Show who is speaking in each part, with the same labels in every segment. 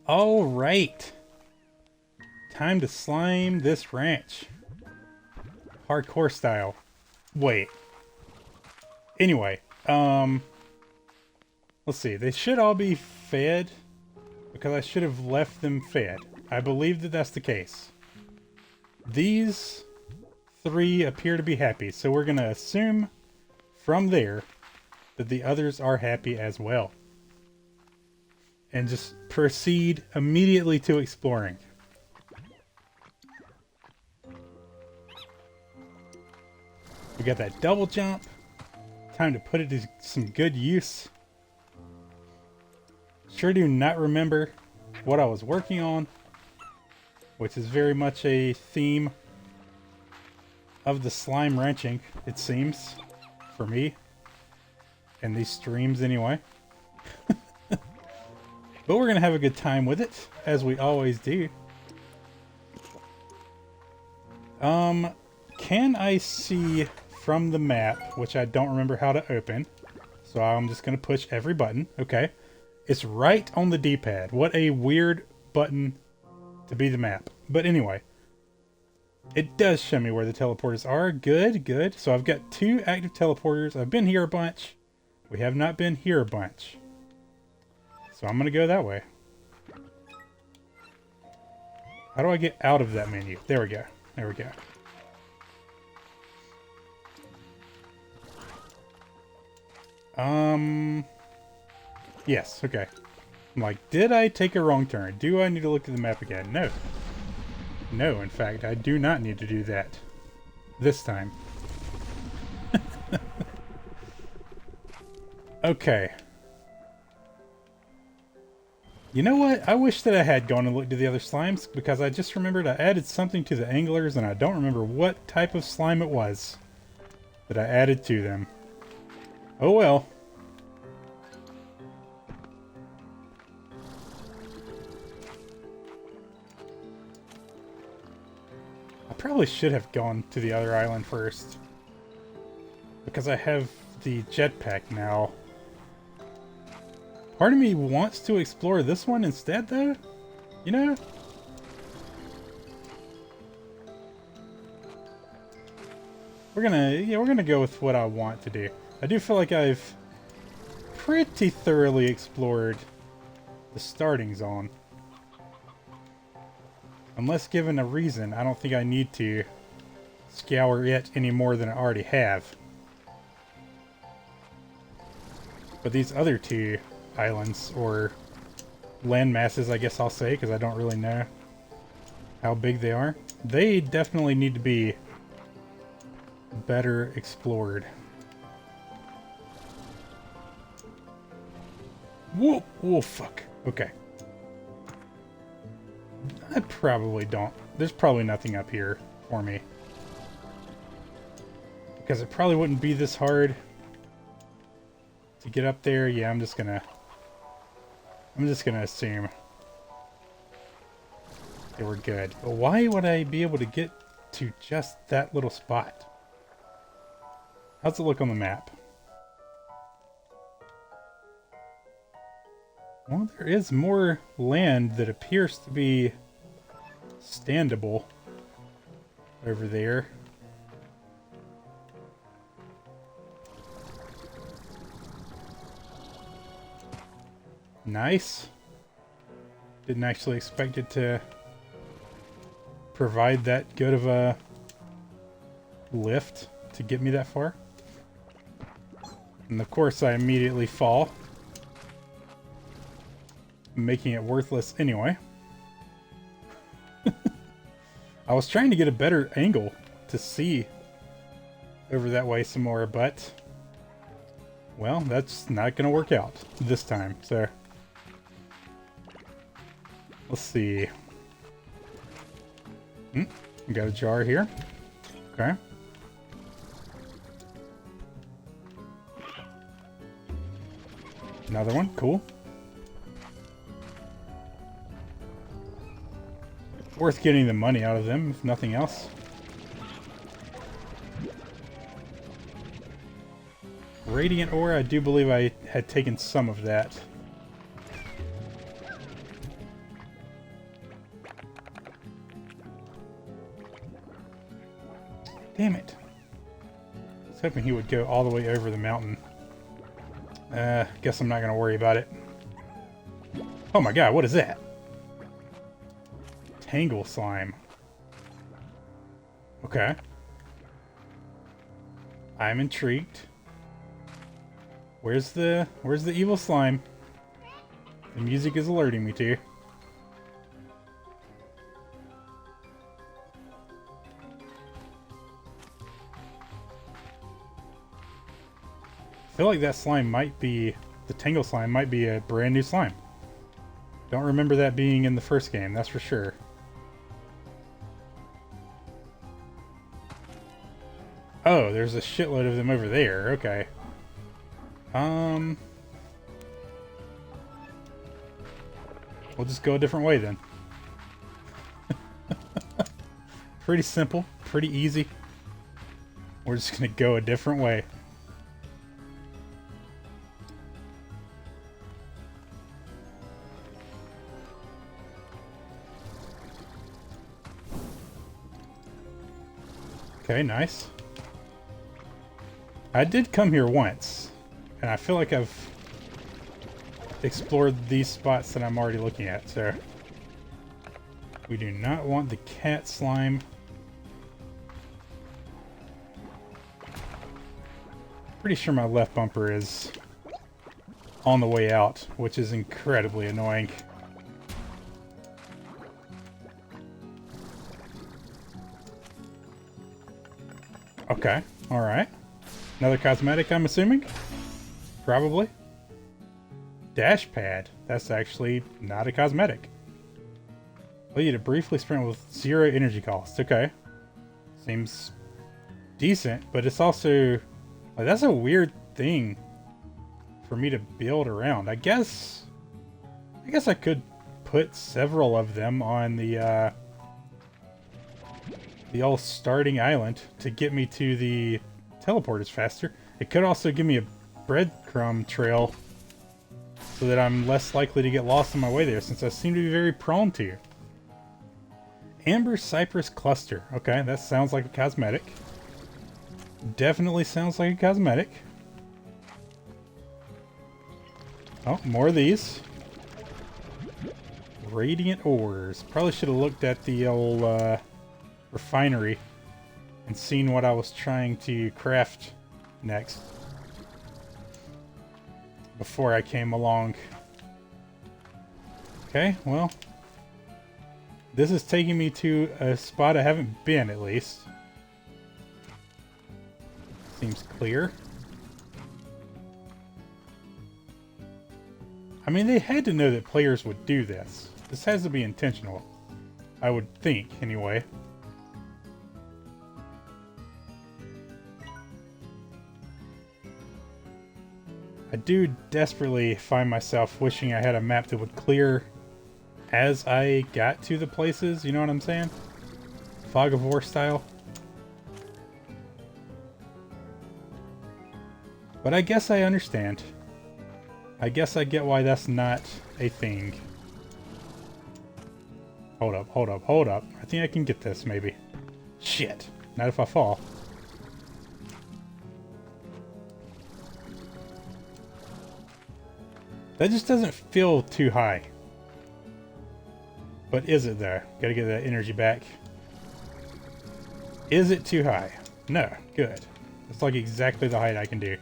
Speaker 1: All right. Time to slime this ranch. Hardcore style. Wait. Anyway, let's see. They should all be fed because I should have left them fed. I believe that that's the case. These three appear to be happy, so we're going to assume from there that the others are happy as well. And just proceed immediately to exploring. We got that double jump. Time to put it to some good use. Sure do not remember what I was working on, which is very much a theme of the slime wrenching, it seems, for me. And these streams anyway. But we're going to have a good time with it, as we always do. Can I see from the map, which I don't remember how to open, so I'm just going to push every button. Okay. It's right on the D-pad. What a weird button to be the map. But anyway, it does show me where the teleporters are. Good, good. So I've got 2 active teleporters. I've been here a bunch. We have not been here a bunch. So I'm going to go that way. How do I get out of that menu? There we go. There we go. Yes, okay. I'm like, did I take a wrong turn? Do I need to look at the map again? No. No, in fact, I do not need to do that. This time. Okay. You know what? I wish that I had gone and looked at the other slimes, because I just remembered I added something to the anglers, and I don't remember what type of slime it was that I added to them. Oh well. I probably should have gone to the other island first, because I have the jetpack now. Part of me wants to explore this one instead, though. You know? We're gonna go with what I want to do. I do feel like I've pretty thoroughly explored the starting zone. Unless given a reason, I don't think I need to scour it any more than I already have. But these other 2 islands, or land masses, I guess I'll say, because I don't really know how big they are, they definitely need to be better explored. Whoa, whoa, fuck. Okay. I probably don't. There's probably nothing up here for me. Because it probably wouldn't be this hard to get up there. Yeah, I'm just gonna assume they were good. But why would I be able to get to just that little spot? How's it look on the map? Well, there is more land that appears to be standable over there. Nice. Didn't actually expect it to provide that good of a lift to get me that far. And of course I immediately fall, making it worthless anyway. I was trying to get a better angle to see over that way some more, but well, that's not gonna work out this time. So let's see. We got a jar here. Okay. Another one, cool. Worth getting the money out of them, if nothing else. Radiant ore, I do believe I had taken some of that. Damn it. I was hoping he would go all the way over the mountain. Guess I'm not going to worry about it. Oh my god, what is that? Tangle slime. Okay. I'm intrigued. Where's the evil slime? The music is alerting me to. I feel like that slime might be, the Tangle slime might be a brand new slime. Don't remember that being in the first game, that's for sure. Oh, there's a shitload of them over there, okay. We'll just go a different way then. Pretty simple, pretty easy. We're just gonna go a different way. Okay, nice. I did come here once, and I feel like I've explored these spots that I'm already looking at, so we do not want the cat slime. Pretty sure my left bumper is on the way out, which is incredibly annoying. Okay, alright. Another cosmetic, I'm assuming? Probably. Dash pad. That's actually not a cosmetic. Allow you to briefly sprint with 0 energy cost. Okay. Seems decent, but it's also... like, that's a weird thing for me to build around. I guess I could put several of them on the old starting island to get me to the teleporters faster. It could also give me a breadcrumb trail so that I'm less likely to get lost on my way there, since I seem to be very prone to. Amber Cypress Cluster. Okay, that sounds like a cosmetic. Definitely sounds like a cosmetic. Oh, more of these. Radiant ores. Probably should have looked at the old refinery and seen what I was trying to craft next before I came along. Okay, well, this is taking me to a spot I haven't been, at least. Seems clear. I mean, they had to know that players would do this. This has to be intentional. I would think, anyway. I do desperately find myself wishing I had a map that would clear as I got to the places, you know what I'm saying? Fog of War style. But I guess I understand. I guess I get why that's not a thing. Hold up, hold up, hold up. I think I can get this, maybe. Shit. Not if I fall. That just doesn't feel too high. But is it there? Gotta get that energy back. Is it too high? No. Good. It's like exactly the height I can do.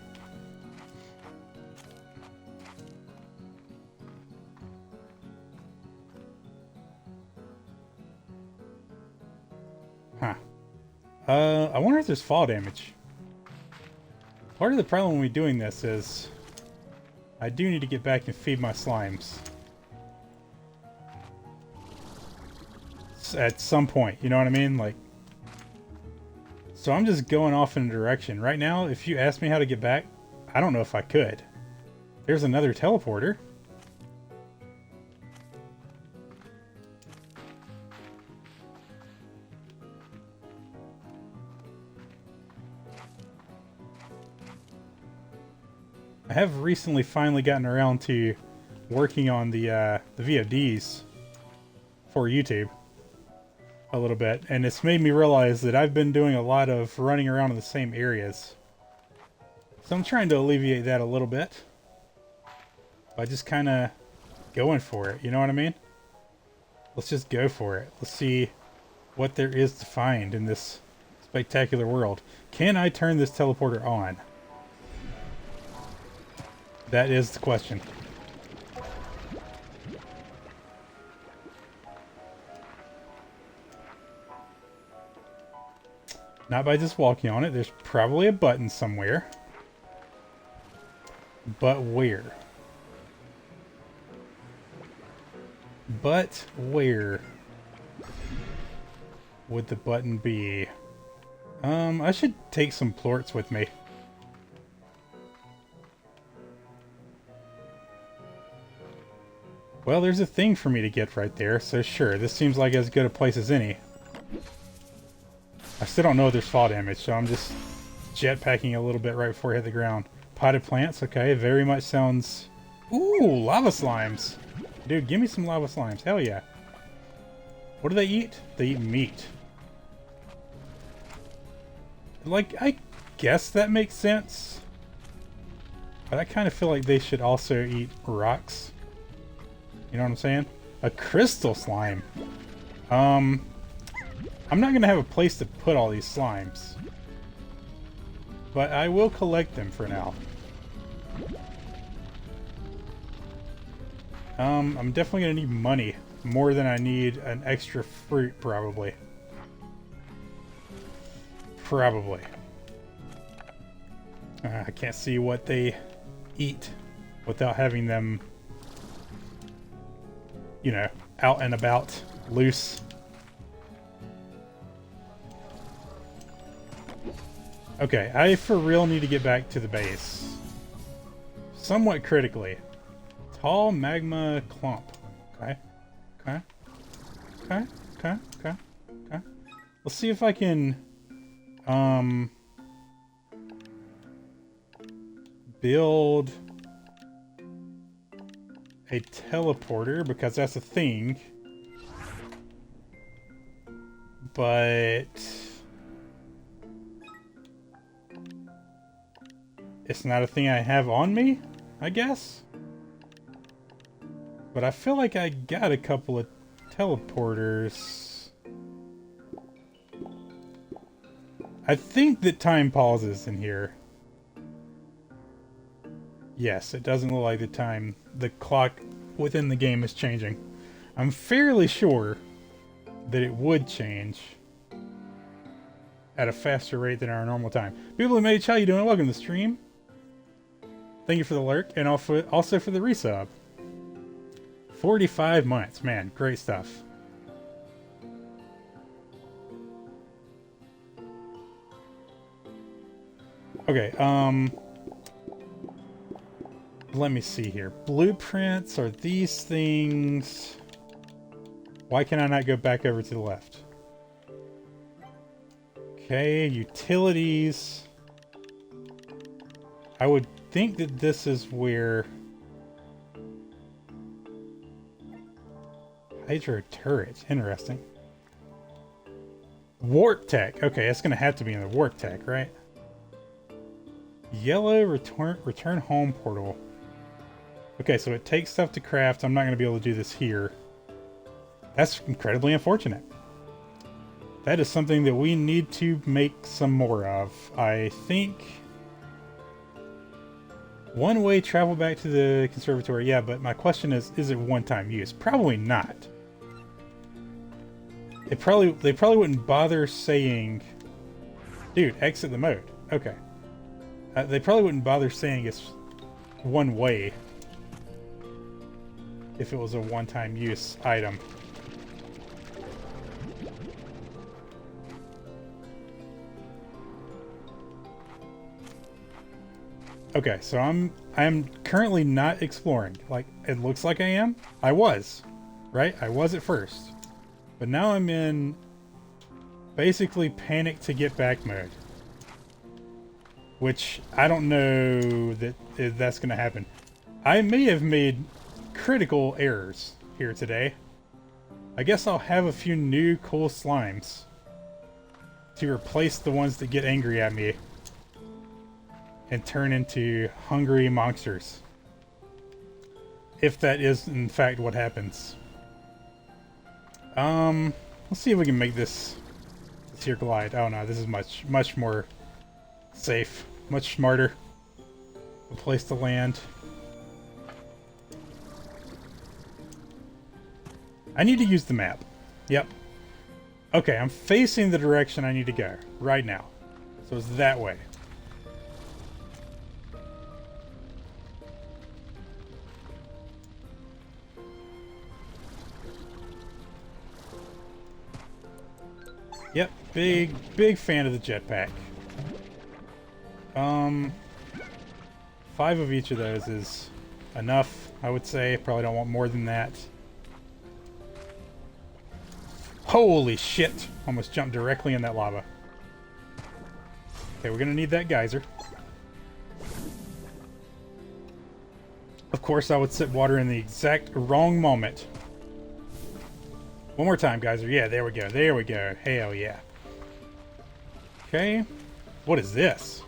Speaker 1: Huh. I wonder if there's fall damage. Part of the problem with doing this is I do need to get back and feed my slimes. At some point, you know what I mean? Like, so I'm just going off in a direction. Right now, if you ask me how to get back, I don't know if I could. There's another teleporter. I have recently finally gotten around to working on the VODs for YouTube. a little bit, and it's made me realize that I've been doing a lot of running around in the same areas. So I'm trying to alleviate that a little bit by just kind of going for it, you know what I mean? Let's just go for it. Let's see what there is to find in this spectacular world. Can I turn this teleporter on? That is the question. Not by just walking on it. There's probably a button somewhere. But where? But where would the button be? I should take some plorts with me. Well, there's a thing for me to get right there, so sure, this seems like as good a place as any. I still don't know if there's fall damage, so I'm just jetpacking a little bit right before I hit the ground. Potted plants, okay, very much sounds... Ooh, lava slimes! Dude, give me some lava slimes, hell yeah. What do they eat? They eat meat. Like, I guess that makes sense. But I kind of feel like they should also eat rocks. You know what I'm saying? A crystal slime. I'm not going to have a place to put all these slimes. But I will collect them for now. I'm definitely going to need money. More than I need an extra fruit, probably. Probably. I can't see what they eat without having them, you know, out and about, loose. Okay, I for real need to get back to the base. Somewhat critically. Tall magma clump. Okay. Okay. Okay. Okay. Okay. Okay. Let's see if I can build a teleporter, because that's a thing. But it's not a thing I have on me, I guess. But I feel like I got a couple of teleporters. I think that time pauses in here. Yes, it doesn't look like the clock within the game is changing. I'm fairly sure that it would change at a faster rate than our normal time. People who made, how you doing? Welcome to the stream. Thank you for the lurk, and also for the resub. 45 months, man, great stuff. Okay, let me see here. Blueprints are these things. Why can I not go back over to the left? Okay, utilities. I would think that this is where... Hydro turret, interesting. Warp tech. Okay, that's gonna have to be in the warp tech, right? Yellow return home portal. Okay, so it takes stuff to craft. I'm not gonna be able to do this here. That's incredibly unfortunate. That is something that we need to make some more of. I think... One-way travel back to the conservatory. Yeah, but my question is it one-time use? Probably not. They probably wouldn't bother saying... Dude, exit the mode. Okay. They probably wouldn't bother saying it's one way if it was a one-time use item. Okay, so I'm currently not exploring. Like, it looks like I am. I was, right? I was at first. But now I'm in basically panic to get back mode. Which I don't know that that's going to happen. I may have made critical errors here today. I guess I'll have a few new cool slimes to replace the ones that get angry at me and turn into hungry monsters. If that is in fact what happens. Let's see if we can make this here glide. Oh no, this is much more safe, much smarter. A place to land. I need to use the map. Yep. Okay, I'm facing the direction I need to go right now. So it's that way. Yep, big fan of the jetpack. 5 of each of those is enough, I would say. Probably don't want more than that. Holy shit! Almost jumped directly in that lava. Okay, we're gonna need that geyser. Of course, I would sit water in the exact wrong moment. One more time, geyser. Yeah, there we go. There we go. Hell yeah. Okay. What is this?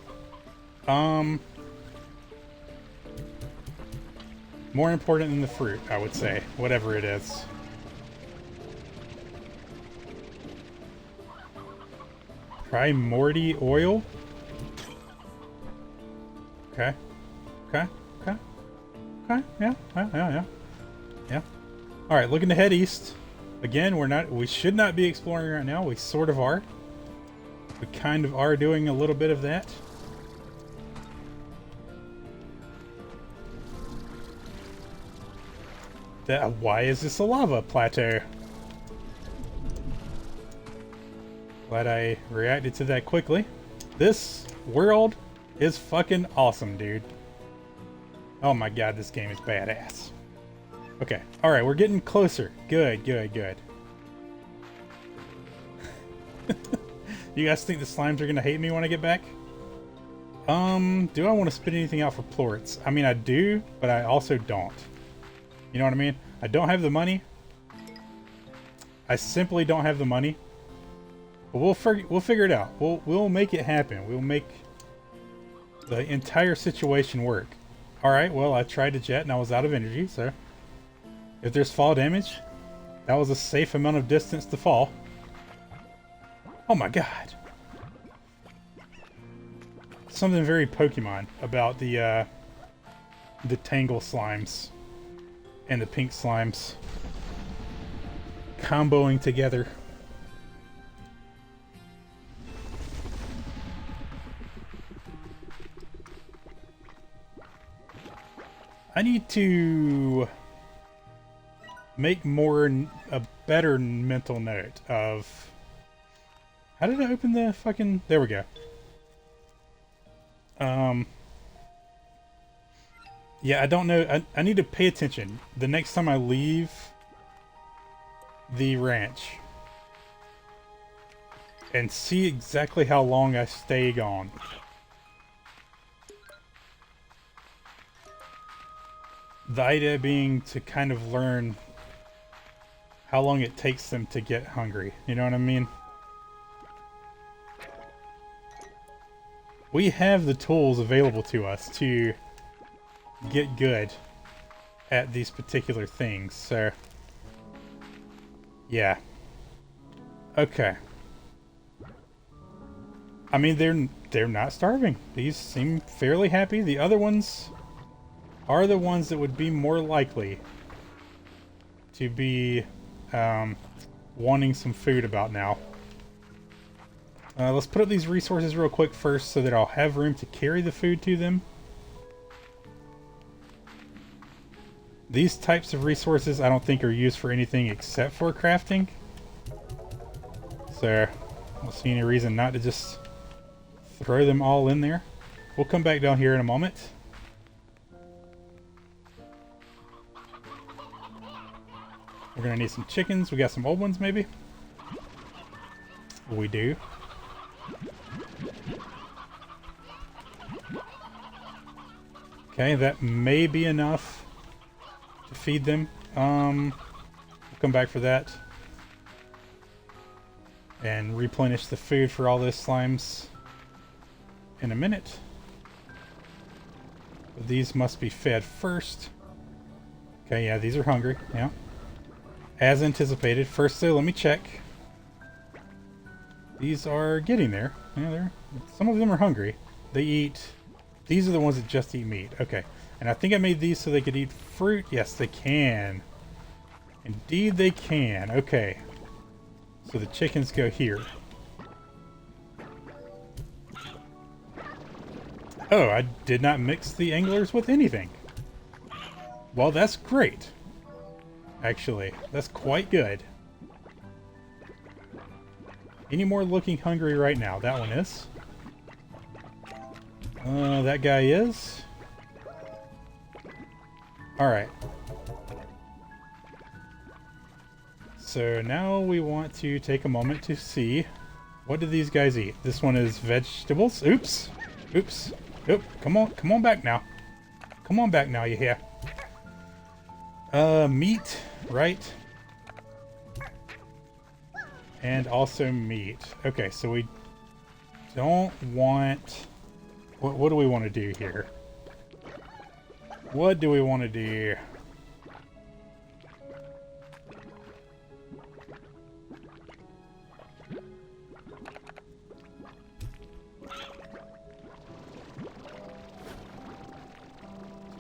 Speaker 1: More important than the fruit, I would say. Whatever it is. Primordi oil? Okay. Okay. Okay. Okay. Yeah. Alright, looking to head east. Again, we should not be exploring right now. We sort of are. We kind of are doing a little bit of that. Why is this a lava plateau? Glad I reacted to that quickly. This world is fucking awesome, dude. Oh my god, this game is badass. Okay, alright, we're getting closer. Good. You guys think the slimes are gonna hate me when I get back? Do I want to spit anything out for plorts? I mean, I do, but I also don't. You know what I mean? I don't have the money. I simply don't have the money. But we'll figure it out. We'll make it happen. We'll make the entire situation work. Alright, well, I tried to jet and I was out of energy, so if there's fall damage, that was a safe amount of distance to fall. Oh my god. Something very Pokemon about the Tangle slimes and the pink slimes comboing together. I need to make a better mental note of... How did I open the fucking... There we go. Yeah, I don't know. I need to pay attention the next time I leave the ranch and see exactly how long I stay gone. The idea being to kind of learn how long it takes them to get hungry. You know what I mean? We have the tools available to us to get good at these particular things, so yeah. Okay. I mean, they're not starving. These seem fairly happy. The other ones are the ones that would be more likely to be wanting some food about now. Let's put up these resources real quick first so that I'll have room to carry the food to them. These types of resources I don't think are used for anything except for crafting. So I don't see any reason not to just throw them all in there. We'll come back down here in a moment. We're gonna need some chickens. We got some old ones maybe? We do. Okay, that may be enough to feed them. We'll come back for that. and replenish the food for all those slimes in a minute. These must be fed first. Okay, yeah, these are hungry. Yeah. As anticipated. First, though, let me check. These are getting there. Yeah, some of them are hungry. They eat... These are the ones that just eat meat. Okay. And I think I made these so they could eat fruit. Yes, they can. Indeed they can. Okay. So the chickens go here. Oh, I did not mix the anglers with anything. Well, that's great. Actually, that's quite good. Any more looking hungry right now? That one is. That guy is. Alright. So now we want to take a moment to see, what do these guys eat? This one is vegetables. Oops. Oops. Oop. Come on back now. Come on back now, you hear? Meat, right? And also meat. Okay, so we don't want... What do we want to do here? What do we want to do?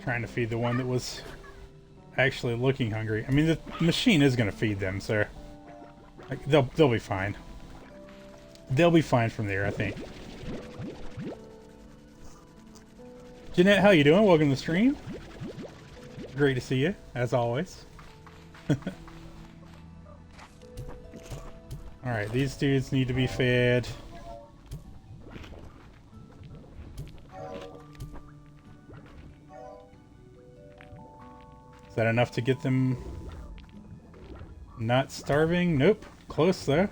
Speaker 1: Trying to feed the one that was actually looking hungry. I mean, the machine is going to feed them, so like, they'll be fine. They'll be fine from there, I think. Jeanette, how you doing? Welcome to the stream. Great to see you, as always. Alright, these dudes need to be fed. Is that enough to get them not starving? Nope. Close, though.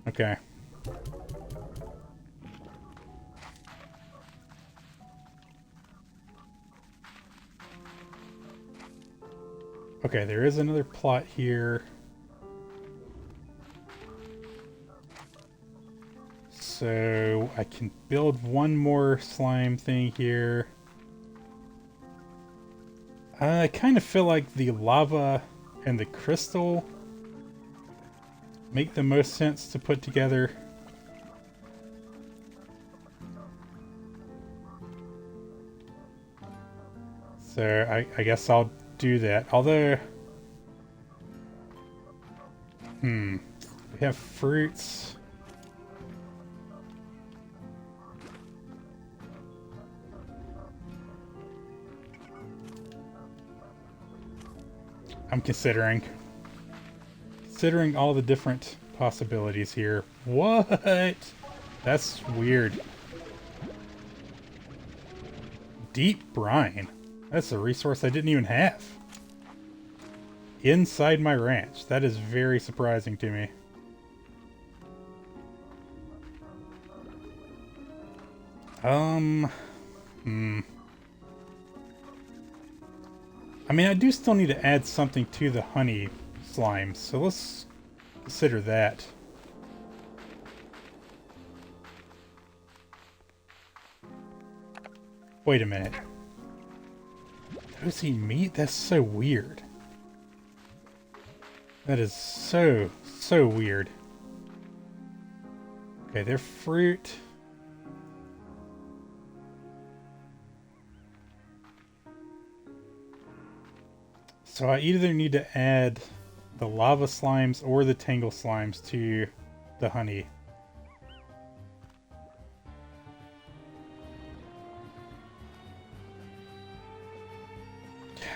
Speaker 1: Okay. Okay, there is another plot here. So I can build one more slime thing here. I kind of feel like the lava and the crystal make the most sense to put together. So I guess I'll do that. Although, we have fruits. I'm considering all the different possibilities here. What? That's weird. Deep brine. That's a resource I didn't even have. Inside my ranch. That is very surprising to me. I mean, I do still need to add something to the honey slimes, so let's consider that. Wait a minute. Those eat meat? That's so weird. That is so weird. Okay, they're fruit. So I either need to add the lava slimes or the tangle slimes to the honey.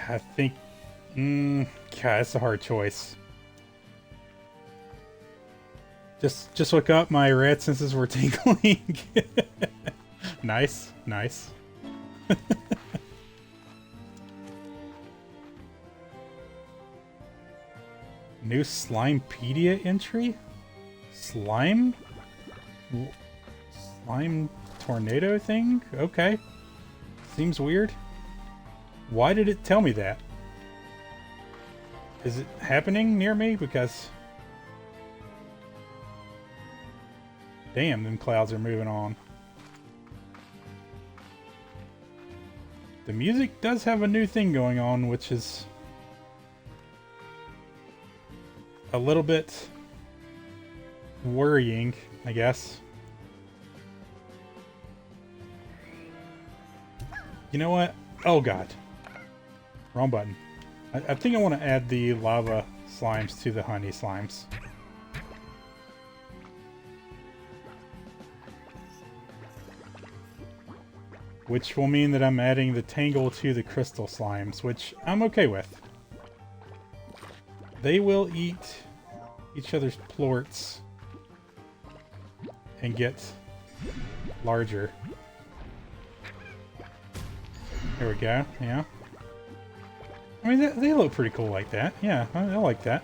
Speaker 1: I think... God, that's a hard choice. Just look up, my rat senses were tingling. Nice, nice. New Slimepedia entry? Slime? Slime tornado thing? Okay. Seems weird. Why did it tell me that? Is it happening near me? Because... damn, them clouds are moving on. The music does have a new thing going on, which is... a little bit... worrying, I guess. You know what? Oh god. Wrong button. I think I want to add the lava slimes to the honey slimes. Which will mean that I'm adding the tangle to the crystal slimes, which I'm okay with. They will eat each other's plorts and get larger. There we go, yeah. I mean, they look pretty cool like that. Yeah, I like that.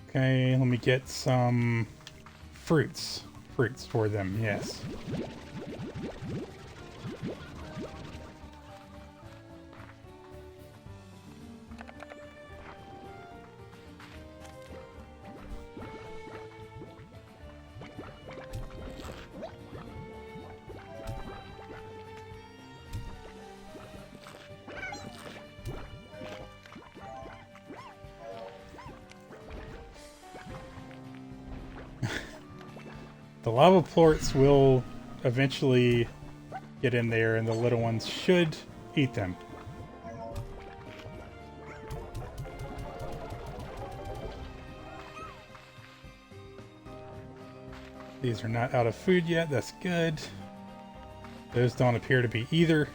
Speaker 1: Okay, let me get some fruits. Fruits for them, yes. The lava plorts will eventually get in there, and the little ones should eat them. These are not out of food yet, that's good. Those don't appear to be either.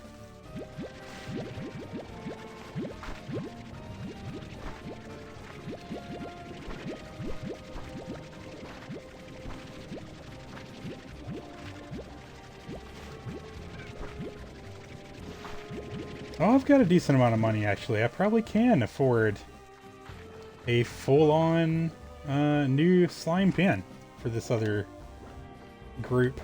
Speaker 1: Oh, I've got a decent amount of money, actually. I probably can afford a full-on new slime pen for this other group.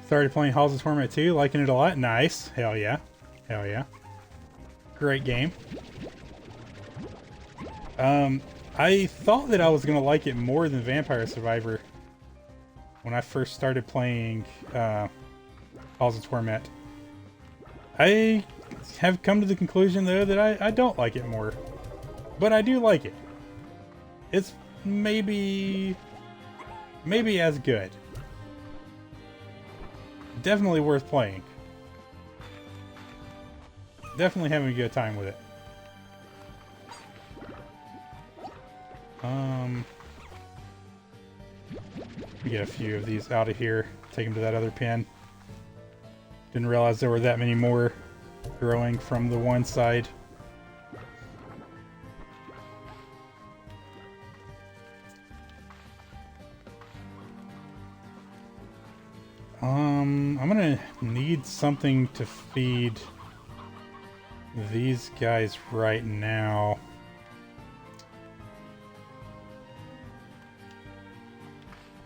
Speaker 1: Started playing Halls of Torment 2, liking it a lot. Nice. Hell yeah. Hell yeah. Great game. I thought that I was going to like it more than Vampire Survivor when I first started playing Halls of Torment. I have come to the conclusion, though, that I don't like it more. But I do like it. It's maybe as good. Definitely worth playing. Definitely having a good time with it. We get a few of these out of here. Take them to that other pen. Didn't realize there were that many more growing from the one side. I'm gonna need something to feed these guys right now.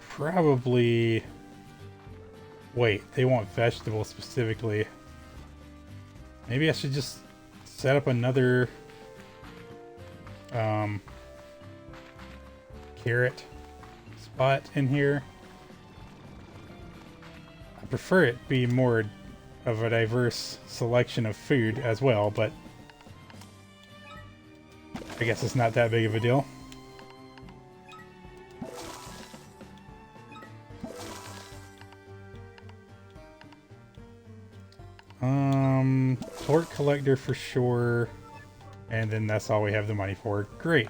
Speaker 1: Probably... wait, they want vegetables specifically. Maybe I should just set up another carrot spot in here. I prefer it be more of a diverse selection of food as well, but I guess it's not that big of a deal. Torque collector for sure. And then that's all we have the money for. Great.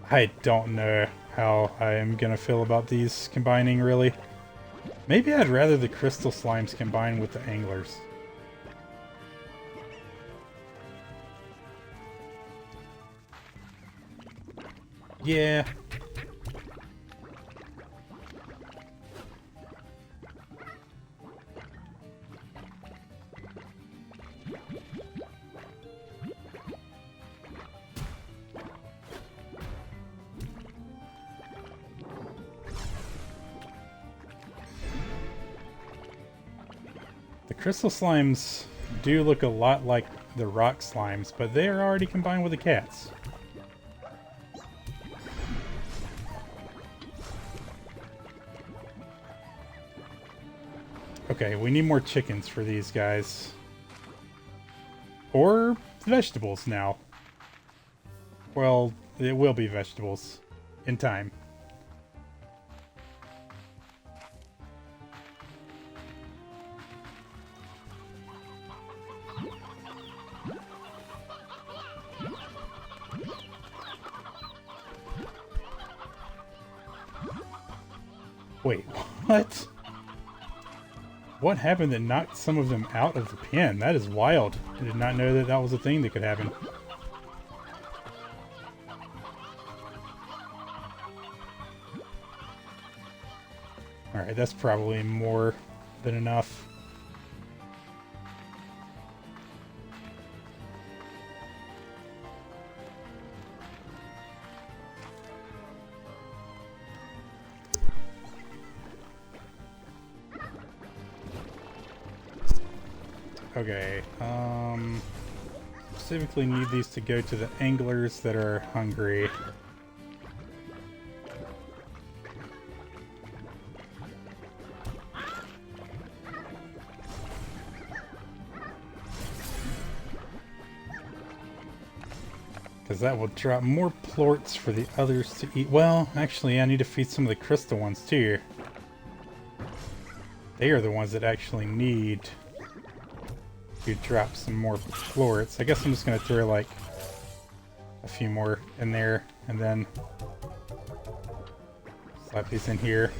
Speaker 1: I don't know how I am gonna feel about these combining, really. Maybe I'd rather the crystal slimes combine with the anglers. Yeah. The crystal slimes do look a lot like the rock slimes, but they are already combined with the cats. Okay, we need more chickens for these guys. Or vegetables now. Well, it will be vegetables. In time. Wait, what? What happened that knocked some of them out of the pen? That is wild. I did not know that that was a thing that could happen. Alright, that's probably more than enough. Okay, specifically need these to go to the anglers that are hungry. Because that will drop more plorts for the others to eat. Well, actually, I need to feed some of the crystal ones too. They are the ones that actually need to drop some more plorts. I guess I'm just going to throw like a few more in there and then slap these in here.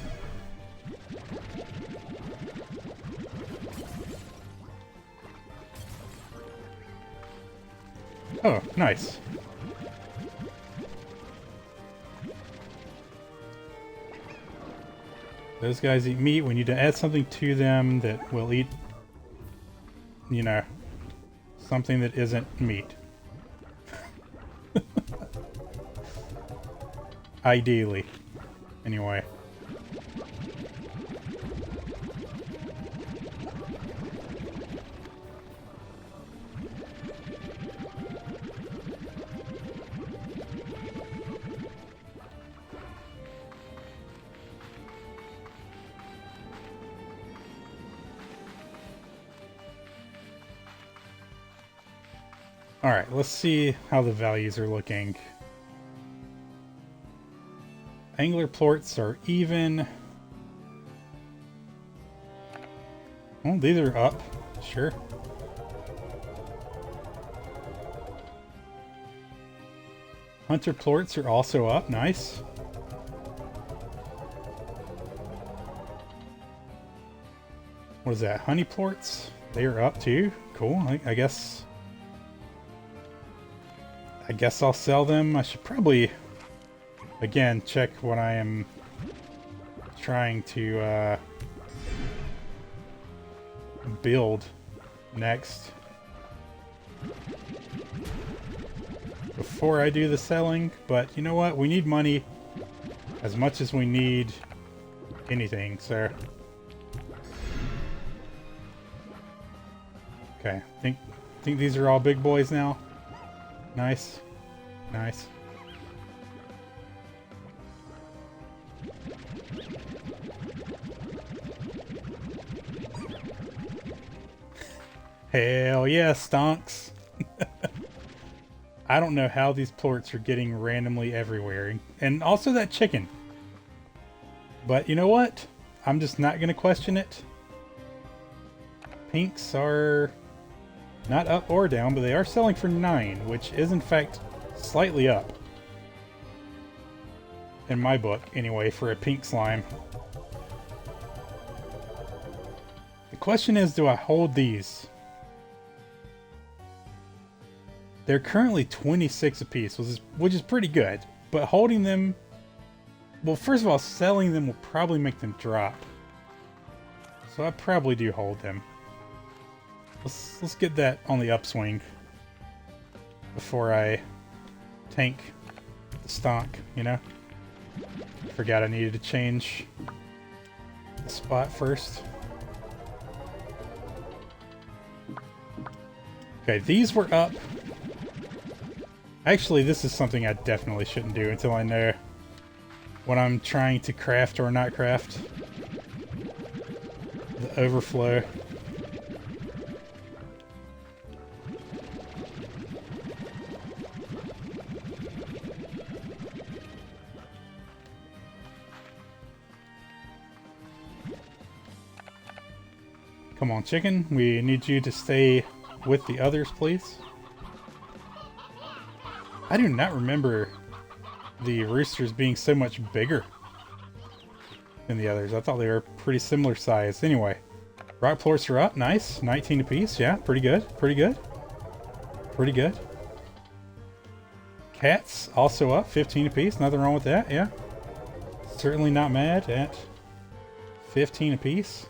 Speaker 1: Oh, nice. Those guys eat meat. We need to add something to them that will eat, you know, something that isn't meat. Ideally. Anyway. Alright, let's see how the values are looking. Angler plorts are even. Oh, these are up. Sure. Hunter plorts are also up. Nice. What is that? Honey plorts? They are up too. Cool. I guess I'll sell them. I should probably, again, check what I am trying to build next before I do the selling. But you know what? We need money as much as we need anything, so. Okay, think these are all big boys now. Nice. Nice. Hell yeah, stonks. I don't know how these plorts are getting randomly everywhere. And also that chicken. But you know what? I'm just not going to question it. Pinks are not up or down, but they are selling for 9, which is in fact slightly up. In my book, anyway, for a pink slime. The question is, do I hold these? They're currently 26 apiece, which is pretty good. But holding them... Well, first of all, selling them will probably make them drop. So I probably do hold them. Let's get that on the upswing before I tank the stonk, you know? Forgot I needed to change the spot first. Okay, these were up. Actually, this is something I definitely shouldn't do until I know what I'm trying to craft or not craft. The overflow. Come on, chicken. We need you to stay with the others, please. I do not remember the roosters being so much bigger than the others. I thought they were pretty similar size. Anyway, rock plorts are up. Nice. 19 apiece. Yeah, pretty good. Pretty good. Pretty good. Cats also up. 15 apiece. Nothing wrong with that. Yeah. Certainly not mad at 15 apiece.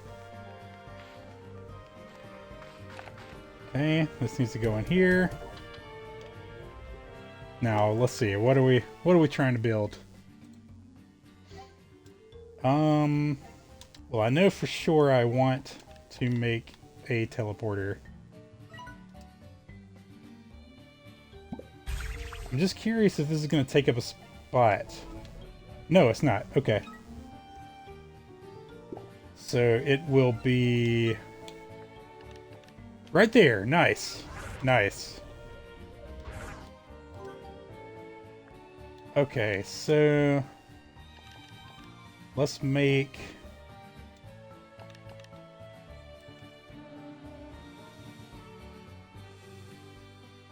Speaker 1: Okay, this needs to go in here. Now, let's see. What are we trying to build? Well, I know for sure I want to make a teleporter. I'm just curious if this is going to take up a spot. No, it's not. Okay. So it will be right there. Nice. Nice. Okay, so let's make...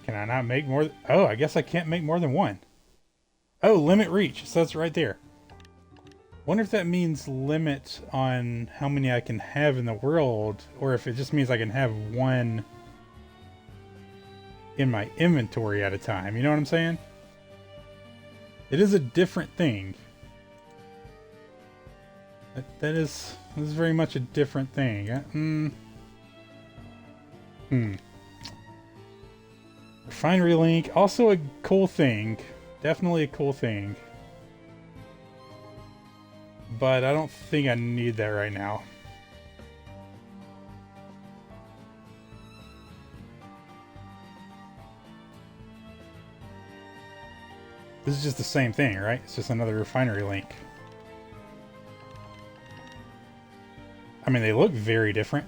Speaker 1: Can I not make more? Oh, I guess I can't make more than one. Oh, limit reach. It says right there. Wonder if that means limit on how many I can have in the world, or if it just means I can have one in my inventory at a time. You know what I'm saying? It is a different thing. That is very much a different thing. Refinery link, also a cool thing. Definitely a cool thing. But I don't think I need that right now. This is just the same thing, right? It's just another refinery link. I mean, they look very different.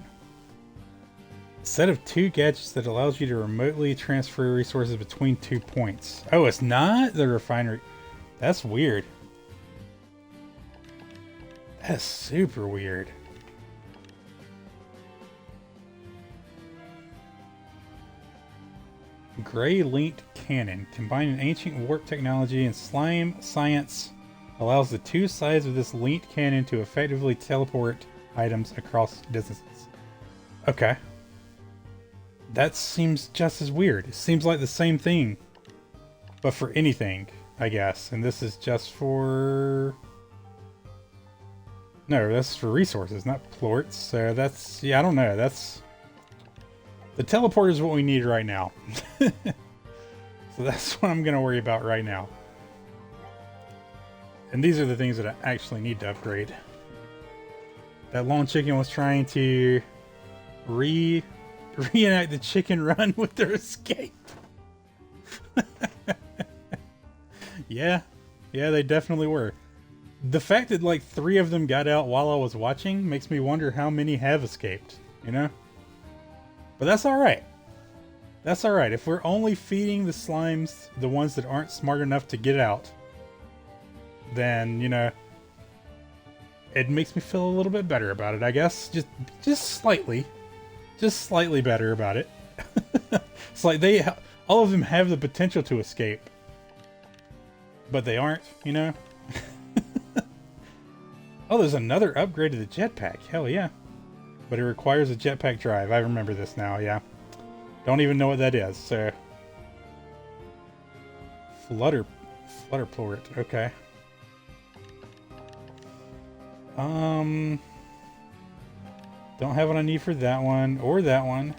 Speaker 1: Set of 2 gadgets that allows you to remotely transfer resources between 2 points. Oh, it's not the refinery. That's weird. That's super weird. Gray linked cannon. Combining ancient warp technology and slime science allows the 2 sides of this linked cannon to effectively teleport items across distances. Okay. That seems just as weird. It seems like the same thing, but for anything, I guess. And this is just for... No, that's for resources, not plorts. So that's... Yeah, I don't know. That's... The teleporter is what we need right now. So that's what I'm going to worry about right now. And these are the things that I actually need to upgrade. That lone chicken was trying to reenact the chicken run with their escape. Yeah, they definitely were. The fact that like 3 of them got out while I was watching makes me wonder how many have escaped, you know? But that's alright. That's alright. If we're only feeding the slimes, the ones that aren't smart enough to get out, then, you know, it makes me feel a little bit better about it, I guess. Just slightly. Just slightly better about it. It's like all of them have the potential to escape. But they aren't, you know? Oh, there's another upgrade to the jetpack. Hell yeah. But it requires a jetpack drive. I remember this now, yeah. Don't even know what that is, so... Flutterport, okay. Don't have what I need for that one, or that one.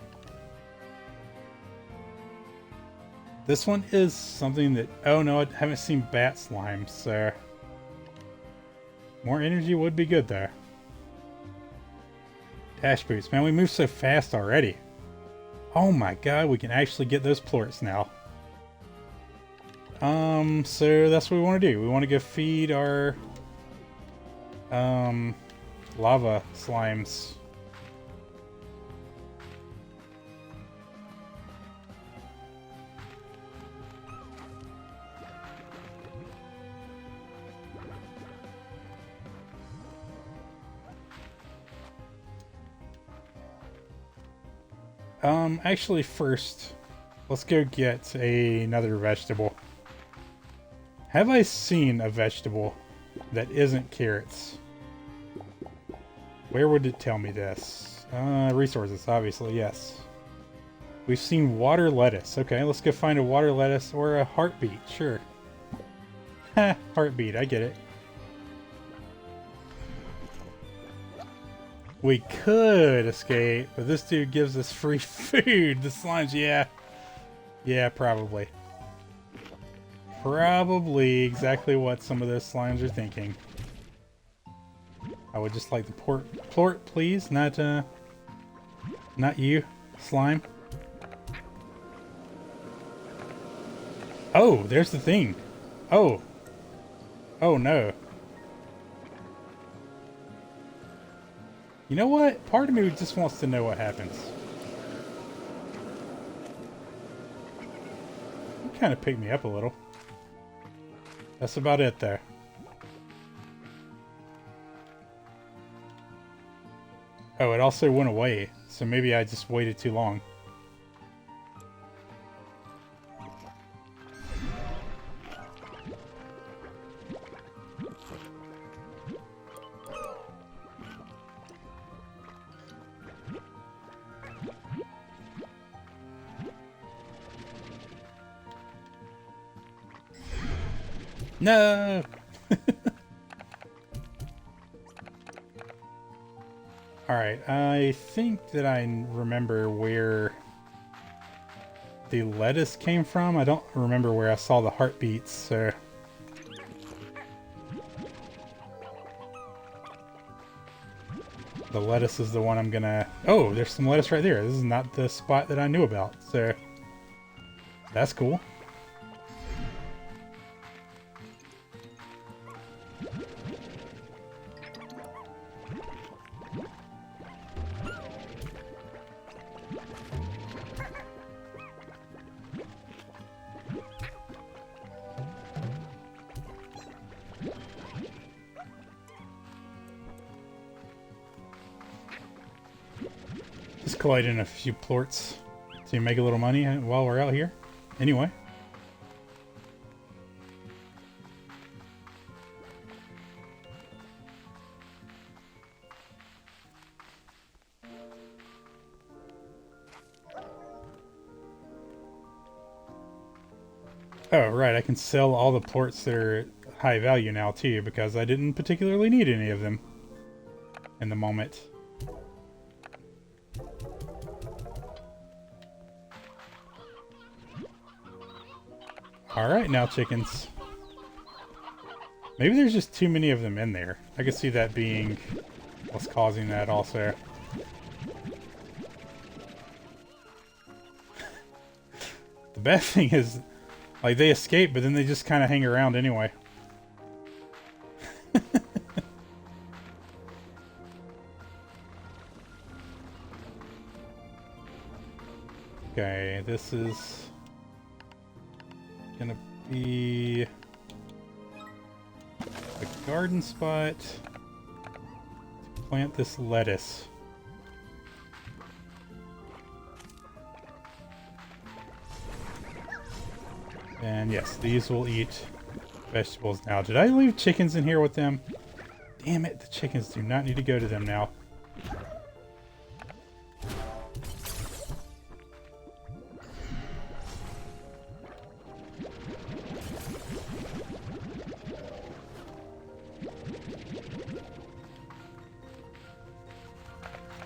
Speaker 1: This one is something that... Oh no, I haven't seen bat slime, so... More energy would be good there. Dash boots. Man, we move so fast already. Oh my god, we can actually get those plorts now. So that's what we want to do. We want to go feed our... lava slimes. Actually first, let's go get another vegetable. Have I seen a vegetable that isn't carrots? Where would it tell me this? Resources, obviously, yes. We've seen water lettuce. Okay, let's go find a water lettuce or a heartbeat, sure. Ha, heartbeat, I get it. We could escape, but this dude gives us free food. The slimes, yeah. Yeah, probably. Probably exactly what some of those slimes are thinking. I would just like the plort, please. Not you, slime. Oh, there's the thing. Oh. Oh, no. You know what? Part of me just wants to know what happens. You kind of picked me up a little. That's about it there. Oh, it also went away, so maybe I just waited too long. No! Alright, I think that I remember where the lettuce came from. I don't remember where I saw the heartbeats, so... The lettuce is the one I'm gonna... Oh, there's some lettuce right there. This is not the spot that I knew about, so... That's cool. Just colliding a few plorts to make a little money while we're out here. Anyway. Oh, right, I can sell all the plorts that are high value now too, because I didn't particularly need any of them in the moment. Alright now, chickens. Maybe there's just too many of them in there. I could see that being what's causing that also. The bad thing is, like, they escape, but then they just kind of hang around anyway. Okay, this is gonna be a garden spot to plant this lettuce. And yes, these will eat vegetables now. Did I leave chickens in here with them? Damn it, the chickens do not need to go to them now.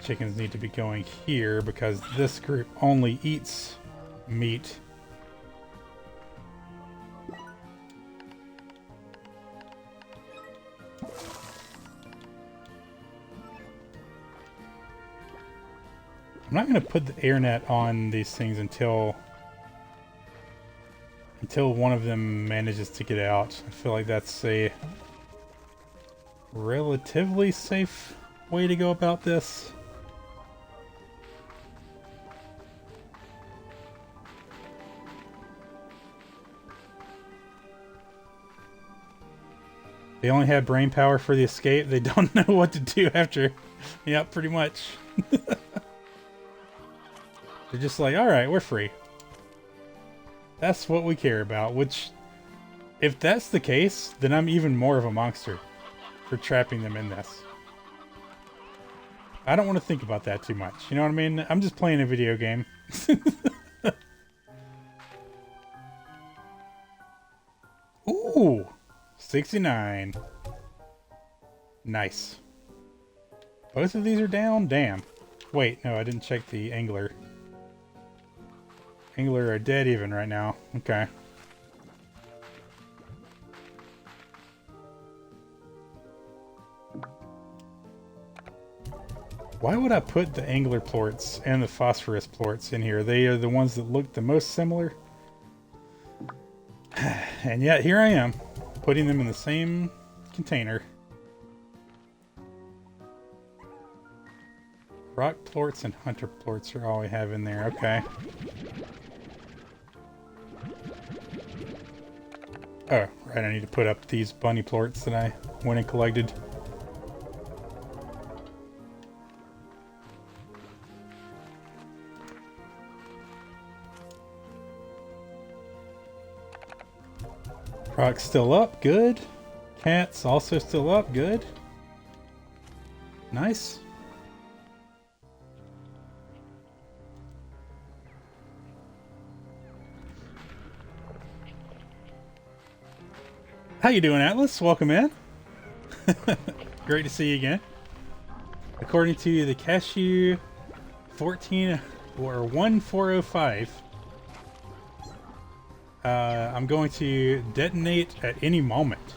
Speaker 1: Chickens need to be going here because this group only eats meat. I'm not going to put the air net on these things until one of them manages to get out. I feel like that's a relatively safe way to go about this. They only have brain power for the escape. They don't know what to do after. Yeah, pretty much. They're just like, alright, we're free. That's what we care about, which, if that's the case, then I'm even more of a monster for trapping them in this. I don't want to think about that too much. You know what I mean? I'm just playing a video game. Ooh! 69. Nice. Both of these are down? Damn. Wait, no, I didn't check the angler. Angler are dead even right now. Okay. Why would I put the angler plorts and the phosphorus plorts in here? They are the ones that look the most similar. And yet here I am, putting them in the same container. Rock plorts and hunter plorts are all we have in there. Okay. Oh, right, I need to put up these bunny plorts that I went and collected. Rock's still up, good. Cat's also still up, good. Nice. How you doing, Atlas? Welcome in. Great to see you again. According to the cashew 14 or 1405, I'm going to detonate at any moment.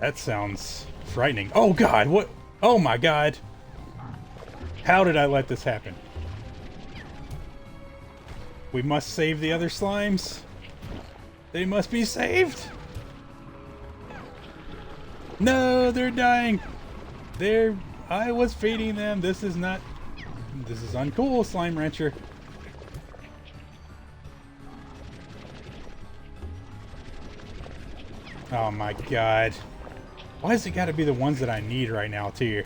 Speaker 1: That sounds frightening. Oh god, what? Oh my god. How did I let this happen? We must save the other slimes. They must be saved. No, they're dying. I was feeding them. This is uncool, Slime Rancher. Oh my god. Why has it got to be the ones that I need right now, too?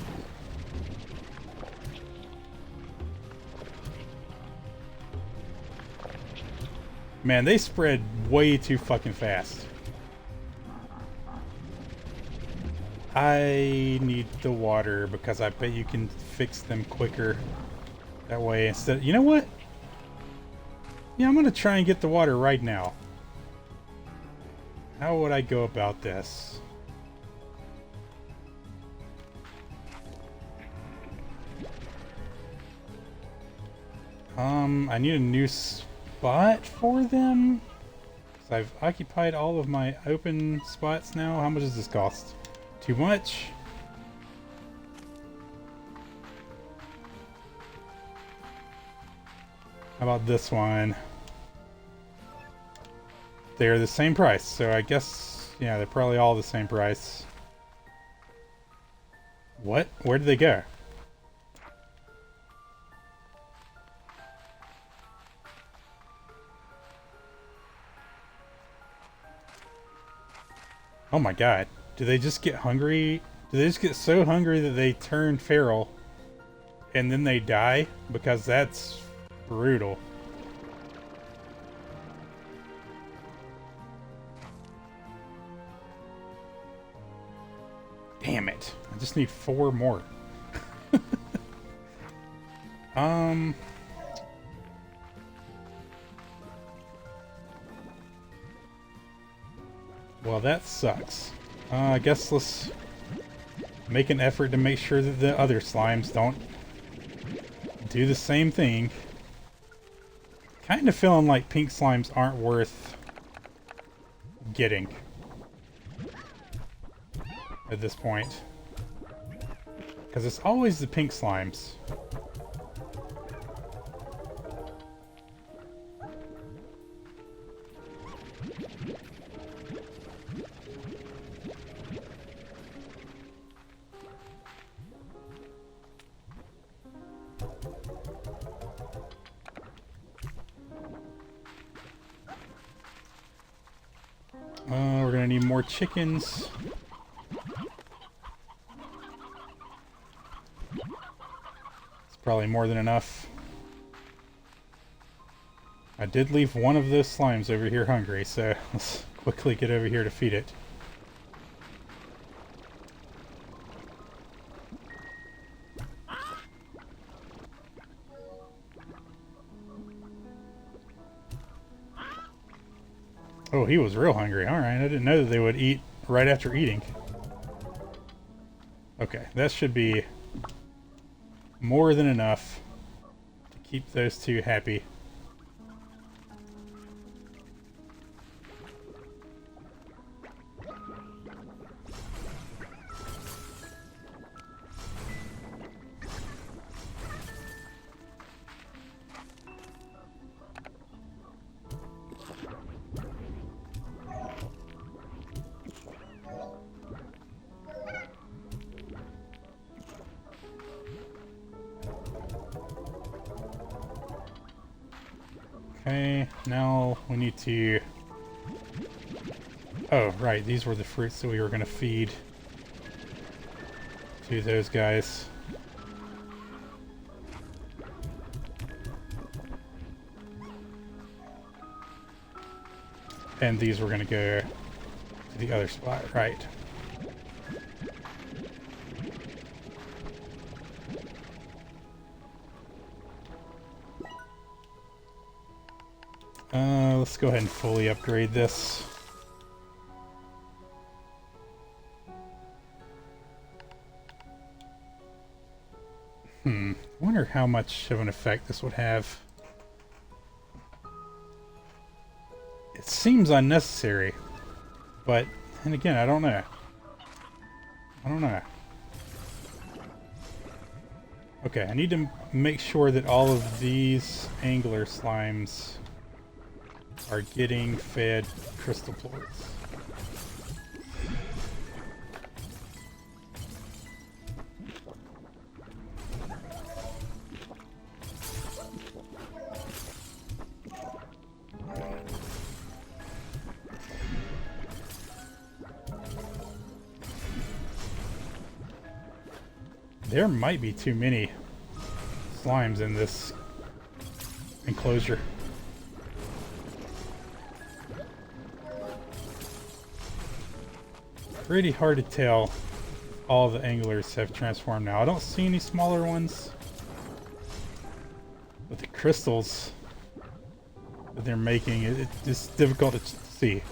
Speaker 1: Man, they spread way too fucking fast. I need the water because I bet you can fix them quicker that way instead. You know what? Yeah, I'm gonna try and get the water right now. How would I go about this? I need a new spot for them. So I've occupied all of my open spots now. How much does this cost? Too much? How about this one? They're the same price, so I guess, yeah, they're probably all the same price. What? Where did they go? Oh my god. Do they just get hungry? Do they just get so hungry that they turn feral and then they die? Because that's brutal. Damn it. I just need 4 more. Well, that sucks. I guess let's make an effort to make sure that the other slimes don't do the same thing. Kind of feeling like pink slimes aren't worth getting at this point. Because it's always the pink slimes. We're gonna need more chickens. It's probably more than enough. I did leave one of those slimes over here hungry, so let's quickly get over here to feed it. Oh, he was real hungry. Alright, I didn't know that they would eat right after eating. Okay, that should be more than enough to keep those two happy. Okay, now we need to... Oh, right, these were the fruits that we were going to feed to those guys. And these were going to go to the other spot, right. Let's go ahead and fully upgrade this. I wonder how much of an effect this would have. It seems unnecessary, but, and again, I don't know. I don't know. Okay, I need to make sure that all of these angler slimes are getting fed crystal plorts. There might be too many slimes in this enclosure. Pretty hard to tell if all the anglers have transformed now. I don't see any smaller ones. But the crystals that they're making, it's difficult to see.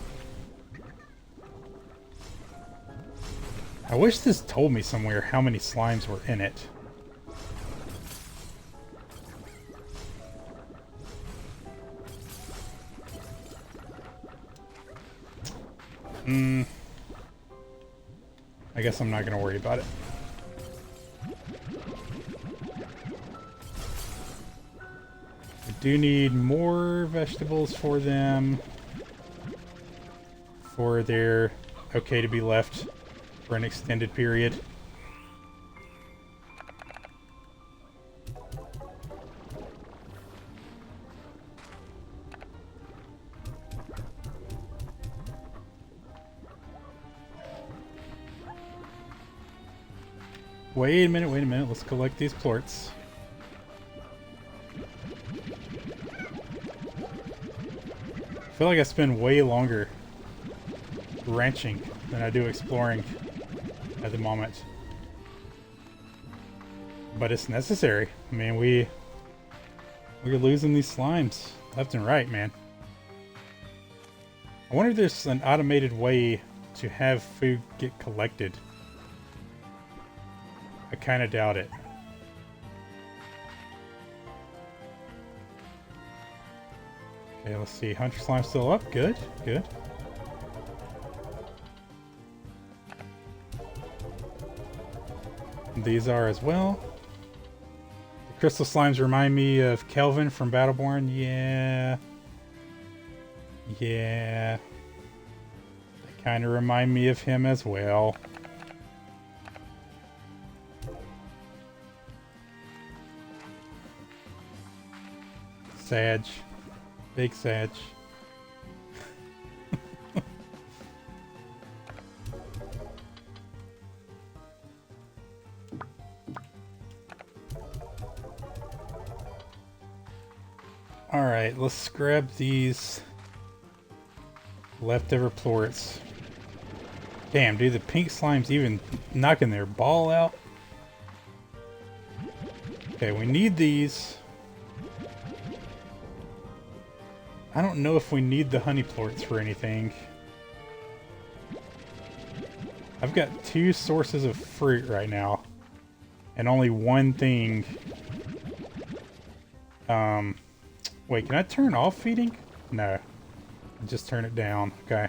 Speaker 1: I wish this told me somewhere how many slimes were in it. I guess I'm not going to worry about it. I do need more vegetables for them. For their okay to be left for an extended period. Wait a minute, let's collect these plorts. I feel like I spend way longer ranching than I do exploring at the moment. But it's necessary. I mean, we're losing these slimes left and right, man. I wonder if there's an automated way to have food get collected. I kind of doubt it. Okay, let's see. Hunter Slime's still up. Good, good. These are as well. The crystal slimes remind me of Kelvin from Battleborn. Yeah. Yeah. They kind of remind me of him as well. Sag. Big Sag. Alright, let's grab these leftover plorts. Damn, dude, the pink slime's even knocking their ball out. Okay, we need these. I don't know if we need the honey plorts for anything. I've got 2 sources of fruit right now. And only one thing. Wait, can I turn off feeding? No. Just turn it down. Okay.